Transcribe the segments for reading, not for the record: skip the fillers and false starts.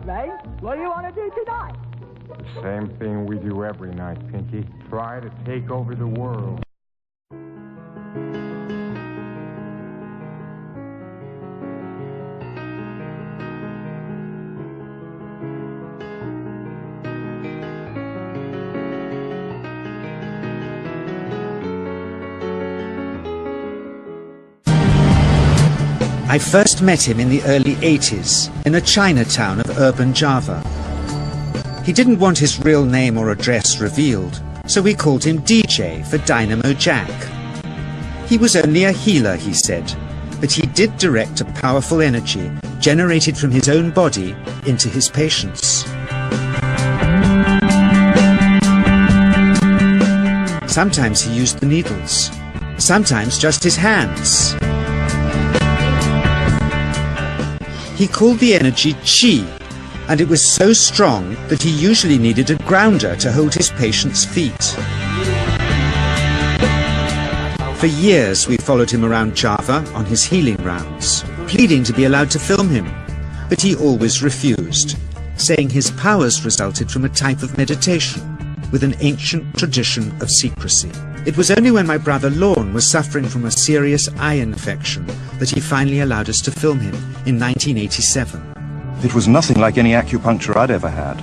Ray. What do you want to do tonight? The same thing we do every night, Pinky. Try to take over the world. I first met him in the early 80s in a Chinatown of urban Java. He didn't want his real name or address revealed, so we called him DJ for Dynamo Jack. He was only a healer, he said, but he did direct a powerful energy generated from his own body into his patients. Sometimes he used the needles, sometimes just his hands. He called the energy Qi, and it was so strong that he usually needed a grounder to hold his patients' feet. For years we followed him around Java on his healing rounds, pleading to be allowed to film him, but he always refused, saying his powers resulted from a type of meditation with an ancient tradition of secrecy. It was only when my brother Lorne was suffering from a serious eye infection that he finally allowed us to film him in 1987. It was nothing like any acupuncture I'd ever had.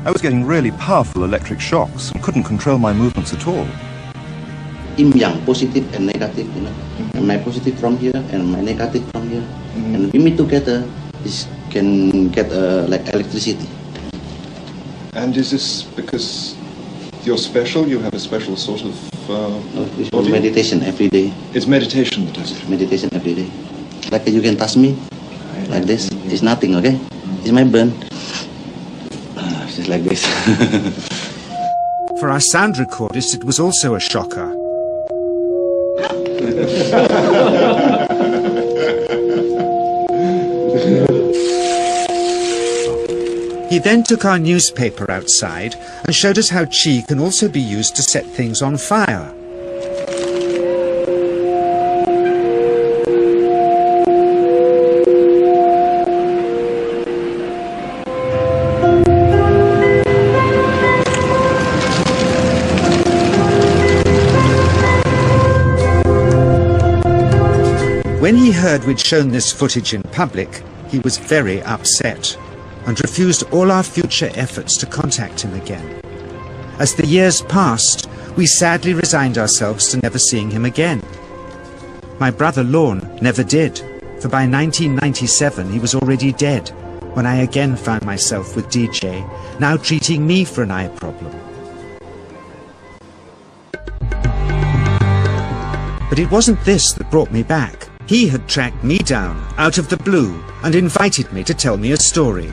I was getting really powerful electric shocks and couldn't control my movements at all. Yin yang, positive and negative, you know. And my positive from here and my negative from here. And we meet together, this can get like electricity. And is this because you're special? You have a special sort of it's meditation every day. It's meditation that does it? Meditation every day. Like you can touch me, like this. It's nothing, okay? It's my burn. Just like this. For our sound recordist, it was also a shocker. He then took our newspaper outside and showed us how Qi can also be used to set things on fire. When he heard we'd shown this footage in public, he was very upset and refused all our future efforts to contact him again. As the years passed, we sadly resigned ourselves to never seeing him again. My brother Lorne never did, for by 1997 he was already dead, when I again found myself with DJ, now treating me for an eye problem. But it wasn't this that brought me back. He had tracked me down out of the blue and invited me to tell me a story.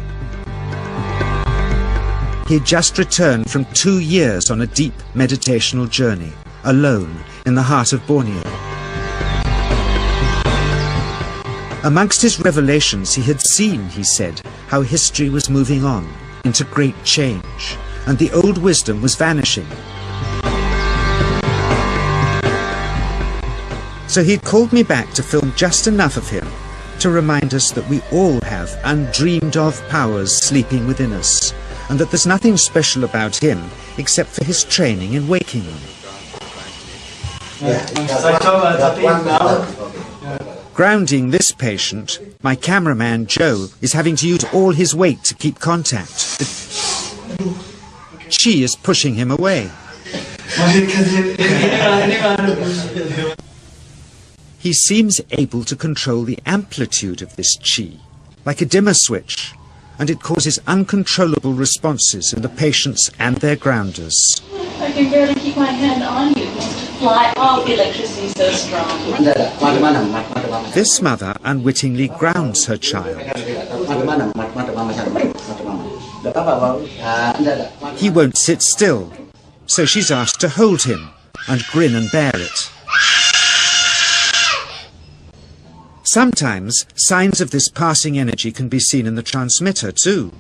He had just returned from 2 years on a deep meditational journey, alone in the heart of Borneo. Amongst his revelations, he had seen, he said, how history was moving on into great change, and the old wisdom was vanishing. So he'd called me back to film just enough of him to remind us that we all have undreamed of powers sleeping within us, and that there's nothing special about him except for his training in waking them. Grounding this patient, my cameraman Joe is having to use all his weight to keep contact. Qi is pushing him away. He seems able to control the amplitude of this Qi, like a dimmer switch, and it causes uncontrollable responses in the patients and their grounders. I can barely keep my hand on you. To fly off, the electricity so strong. This mother unwittingly grounds her child. He won't sit still, so she's asked to hold him and grin and bear it. Sometimes, signs of this passing energy can be seen in the transmitter too.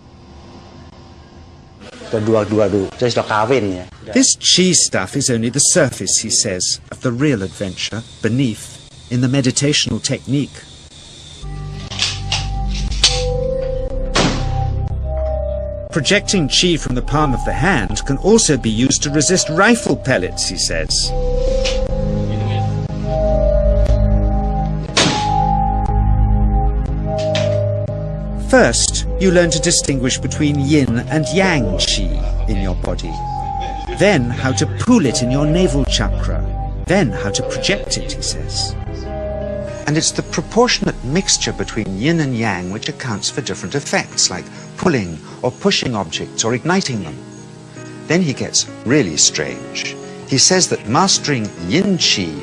This Qi stuff is only the surface, he says, of the real adventure beneath, in the meditational technique. Projecting chi from the palm of the hand can also be used to resist rifle pellets, he says. First, you learn to distinguish between yin and yang qi in your body. Then how to pool it in your navel chakra. Then how to project it, he says. And it's the proportionate mixture between yin and yang which accounts for different effects, like pulling or pushing objects or igniting them. Then he gets really strange. He says that mastering yin qi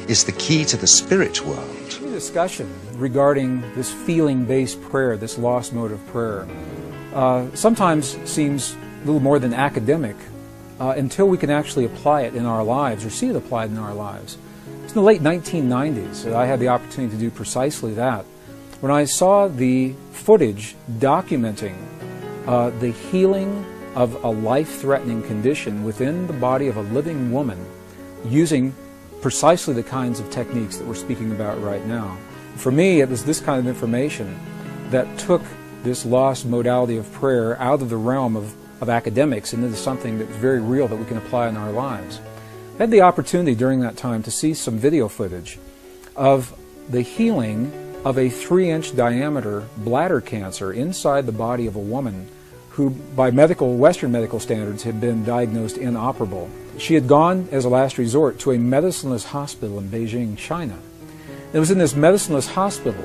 is the key to the spirit world. Discussion regarding this feeling-based prayer, this lost mode of prayer, sometimes seems a little more than academic until we can actually apply it in our lives or see it applied in our lives. It's in the late 1990s that I had the opportunity to do precisely that, when I saw the footage documenting the healing of a life-threatening condition within the body of a living woman using precisely the kinds of techniques that we're speaking about right now. For me, it was this kind of information that took this lost modality of prayer out of the realm of academics and into something that was very real that we can apply in our lives. I had the opportunity during that time to see some video footage of the healing of a 3-inch diameter bladder cancer inside the body of a woman who, by Western medical standards, had been diagnosed inoperable. She had gone, as a last resort, to a medicineless hospital in Beijing, China. It was in this medicineless hospital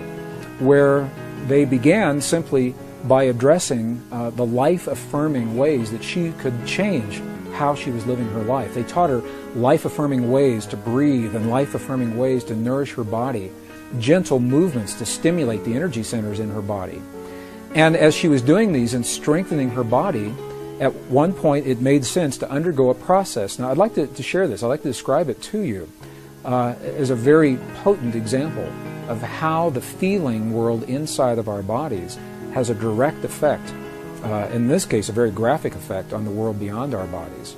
where they began simply by addressing the life-affirming ways that she could change how she was living her life. They taught her life-affirming ways to breathe and life-affirming ways to nourish her body, gentle movements to stimulate the energy centers in her body. And as she was doing these and strengthening her body, at one point it made sense to undergo a process. Now I'd like to share this, I'd like to describe it to you as a very potent example of how the feeling world inside of our bodies has a direct effect, in this case a very graphic effect, on the world beyond our bodies.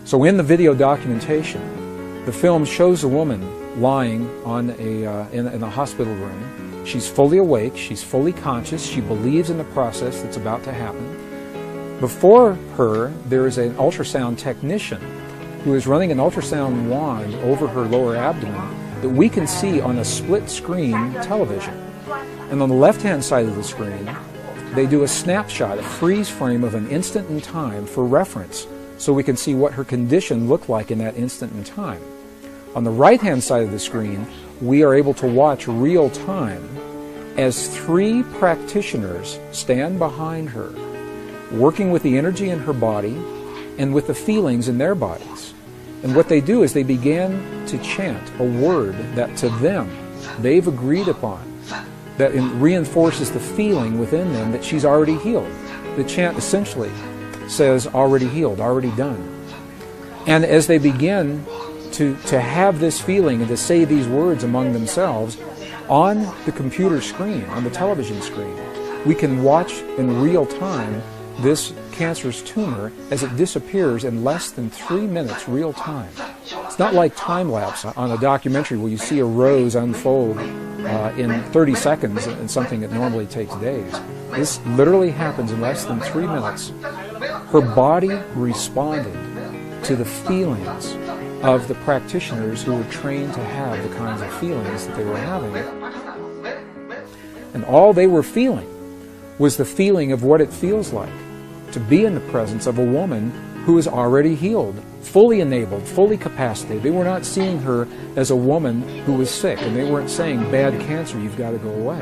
So in the video documentation, the film shows a woman lying on in a hospital room. She's fully awake, she's fully conscious, she believes in the process that's about to happen. Before her, there is an ultrasound technician who is running an ultrasound wand over her lower abdomen that we can see on a split-screen television. And on the left-hand side of the screen, they do a snapshot, a freeze frame of an instant in time for reference, so we can see what her condition looked like in that instant in time. On the right-hand side of the screen, we are able to watch real time as 3 practitioners stand behind her, working with the energy in her body and with the feelings in their bodies. And what they do is they begin to chant a word that to them they've agreed upon, that reinforces the feeling within them that she's already healed. The chant essentially says, already healed, already done. And as they begin to have this feeling and to say these words among themselves, on the computer screen, on the television screen, we can watch in real time this cancerous tumor as it disappears in less than 3 minutes real time. It's not like time-lapse on a documentary where you see a rose unfold in 30 seconds and something that normally takes days. This literally happens in less than 3 minutes. Her body responded to the feelings of the practitioners who were trained to have the kinds of feelings that they were having. And all they were feeling was the feeling of what it feels like to be in the presence of a woman who is already healed, fully enabled, fully capacitated. They were not seeing her as a woman who was sick, and they weren't saying, bad cancer, you've got to go away.